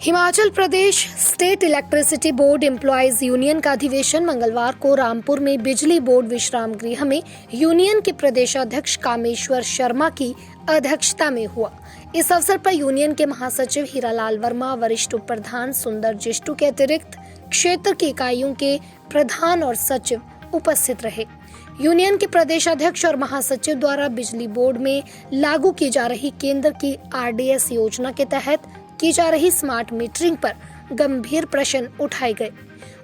Himachal Pradesh state electricity board employees union का अधिवेशन मंगलवार को रामपुर में बिजली बोर्ड विश्राम गृह में यूनियन के प्रदेशाध्यक्ष कामेश्वर शर्मा की अध्यक्षता में हुआ। इस अवसर पर यूनियन के महासचिव हीरालाल वर्मा, वरिष्ठ उप प्रधान सुंदर जिष्टू के अतिरिक्त क्षेत्र की इकाइयों के प्रधान और सचिव उपस्थित रहे। यूनियन के प्रदेशाध्यक्ष और महासचिव द्वारा बिजली बोर्ड में लागू की जा रही केंद्र की आरडीएस योजना के तहत की जा रही स्मार्ट मीटरिंग पर गंभीर प्रश्न उठाए गए।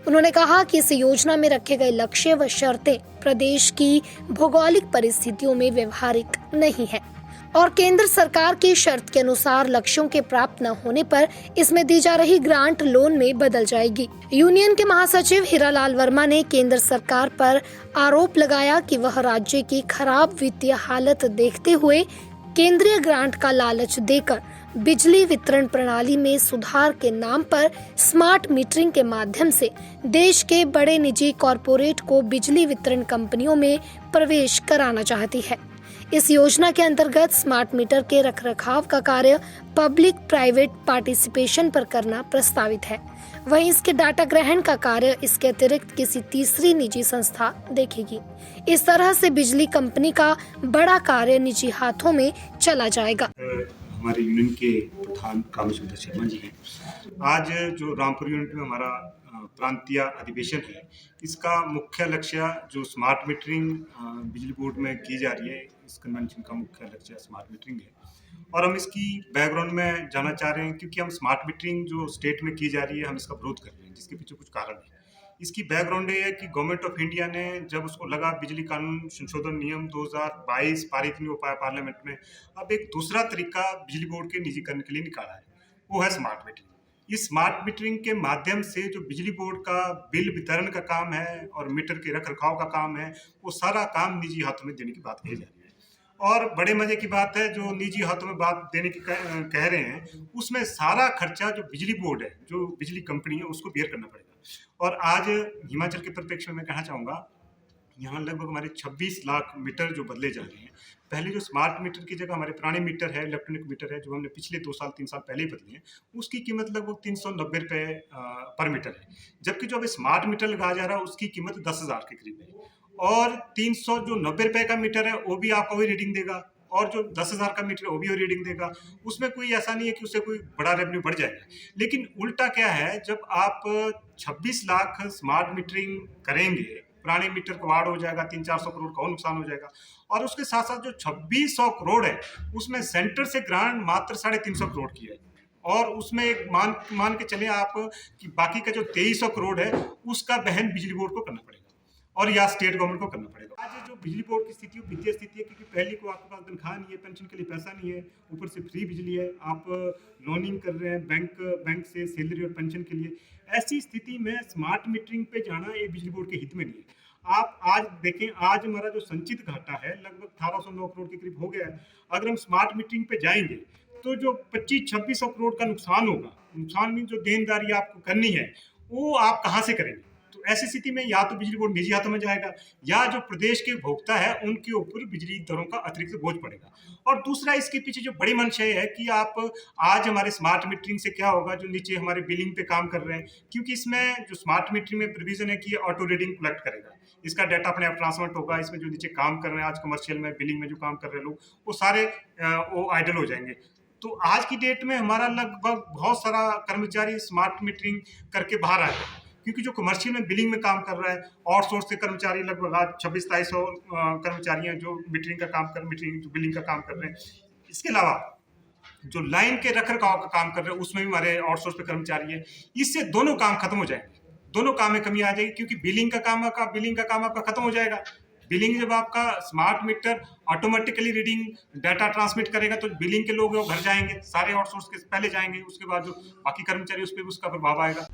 उन्होंने कहा कि इस योजना में रखे गए लक्ष्य व शर्तें प्रदेश की भौगोलिक परिस्थितियों में व्यवहारिक नहीं है और केंद्र सरकार की शर्त के अनुसार लक्ष्यों के प्राप्त न होने पर इसमें दी जा रही ग्रांट लोन में बदल जाएगी। यूनियन के महासचिव हीरालाल वर्मा ने केंद्र सरकार पर आरोप लगाया कि वह राज्य की खराब वित्तीय हालत देखते हुए केंद्रीय ग्रांट का लालच देकर बिजली वितरण प्रणाली में सुधार के नाम पर स्मार्ट मीटरिंग के माध्यम से देश के बड़े निजी कॉरपोरेट को बिजली वितरण कंपनियों में प्रवेश कराना चाहती है। इस योजना के अंतर्गत स्मार्ट मीटर के रखरखाव का कार्य पब्लिक प्राइवेट पार्टिसिपेशन पर करना प्रस्तावित है। वहीं इसके डाटा ग्रहण का कार्य इसके अतिरिक्त किसी तीसरी निजी संस्था देखेगी। इस तरह से बिजली कंपनी का बड़ा कार्य निजी हाथों में चला जाएगा। हमारे यूनियन के प्रधान कामेश्वर शर्मा जी हैं। आज जो रामपुर यूनिट में हमारा प्रांतीय अधिवेशन है, इसका मुख्य लक्ष्य जो स्मार्ट मीटरिंग बिजली बोर्ड में की जा रही है, इस कन्वेंशन का मुख्य लक्ष्य स्मार्ट मीटरिंग है। और हम इसकी बैकग्राउंड में जाना चाह रहे हैं, क्योंकि हम स्मार्ट मीटरिंग जो स्टेट में की जा रही है, हम इसका विरोध कर रहे हैं, जिसके पीछे कुछ कारण है। इसकी बैकग्राउंड ये है कि गवर्नमेंट ऑफ इंडिया ने जब उसको लगा बिजली कानून संशोधन नियम 2022 पारित नहीं हो पाया पार्लियामेंट में, अब एक दूसरा तरीका बिजली बोर्ड के निजीकरण के लिए निकाला है, वो है स्मार्ट मीटरिंग। इस स्मार्ट मीटरिंग के माध्यम से जो बिजली बोर्ड का बिल वितरण का काम है और मीटर के रख रखाव का काम है, वो सारा काम निजी हाथों में देने की बात कही जा रही है। और बड़े मजे की बात है, जो निजी हाथों में बात देने की कह रहे हैं, उसमें सारा खर्चा जो बिजली बोर्ड है, जो बिजली कंपनी है, उसको बेयर करना पड़ेगा। और आज हिमाचल के परिप्रेक्ष्य में मैं कहना चाहूँगा, यहाँ लगभग हमारे 26 लाख मीटर जो बदले जा रहे हैं। पहले जो स्मार्ट मीटर की जगह हमारे पुराने मीटर है, इलेक्ट्रॉनिक मीटर है, जो हमने पिछले 2 साल 3 साल पहले ही बदले हैं, उसकी कीमत लगभग 390 रुपये पर मीटर है। जबकि जो अभी स्मार्ट मीटर लगाया जा रहा है, उसकी कीमत 10,000 के करीब है। और 390 रुपये का मीटर है, वो भी आपको वही रीडिंग देगा, और जो 10,000 का मीटर है, वो भी वही रीडिंग देगा। उसमें कोई ऐसा नहीं है कि उससे कोई बड़ा रेवेन्यू बढ़ जाएगा। लेकिन उल्टा क्या है, जब आप 26 लाख स्मार्ट मीटरिंग करेंगे, पुराने मीटर का वार्ड हो जाएगा, 300-400 करोड़ का और नुकसान हो जाएगा। और उसके साथ साथ जो 2600 करोड़ है, उसमें सेंटर से ग्रांट मात्र 350 करोड़ की है। और उसमें एक मान के चले आप कि बाकी का जो 2300 करोड़ है, उसका वहन बिजली बोर्ड को करना पड़ेगा और या स्टेट गवर्नमेंट को करना पड़ेगा। आज जो बिजली बोर्ड की स्थिति वित्तीय स्थिति है, क्योंकि पहले को आपके पास तनख्वाह नहीं है, पेंशन के लिए पैसा नहीं है, ऊपर से फ्री बिजली है, आप लोनिंग कर रहे हैं बैंक से सैलरी और पेंशन के लिए। ऐसी स्थिति में स्मार्ट मीटरिंग पे जाना ये बिजली बोर्ड के हित में नहीं है। आप आज देखें, आज हमारा जो संचित घाटा है लगभग 1809 करोड़ के करीब हो गया है। अगर हम स्मार्ट मीटरिंग पे जाएंगे तो जो 25-2600 करोड़ का नुकसान होगा, नुकसान में जो देनदारी आपको करनी है, वो आप कहाँ से करेंगे? तो ऐसी स्थिति में या तो बिजली बोर्ड निजी हाथों में जाएगा, या जो प्रदेश के उपभोक्ता है उनके ऊपर बिजली दरों का अतिरिक्त बोझ पड़ेगा। और दूसरा, इसके पीछे जो बड़ी मंशा है कि आप आज हमारे स्मार्ट मीटरिंग से क्या होगा, जो नीचे हमारे बिलिंग पे काम कर रहे हैं, क्योंकि इसमें जो स्मार्ट मीटरिंग में प्रोविजन है कि ऑटो रीडिंग कलेक्ट करेगा, इसका डाटा अपने आप ट्रांसफर होगा। इसमें जो नीचे काम कर रहे हैं आज कमर्शियल में बिलिंग में जो काम कर रहे हैं लोग, वो सारे वो आइडल हो जाएंगे। तो आज की डेट में हमारा लगभग बहुत सारा कर्मचारी स्मार्ट मीटरिंग करके बाहर आएगा, क्योंकि जो कमर्शियल में बिलिंग में काम कर रहा है, आउटसोर्स के कर्मचारी लगभग आज 26-2700 कर्मचारी हैं जो मीटरिंग जो बिलिंग का काम कर रहे हैं। इसके अलावा जो लाइन के रखरखाव का काम कर रहे हैं, उसमें भी हमारे आउटसोर्स पे कर्मचारी है। इससे दोनों काम खत्म हो जाएंगे, दोनों काम में कमी आ जाएगी, क्योंकि बिलिंग का काम आपका खत्म हो जाएगा। बिलिंग जब आपका smart meter automatically reading data transmit करेगा, तो बिलिंग के लोग वो घर जाएंगे, सारे आउटसोर्स के पहले जाएंगे, उसके बाद जो बाकी कर्मचारी उस पर उसका प्रभाव आएगा।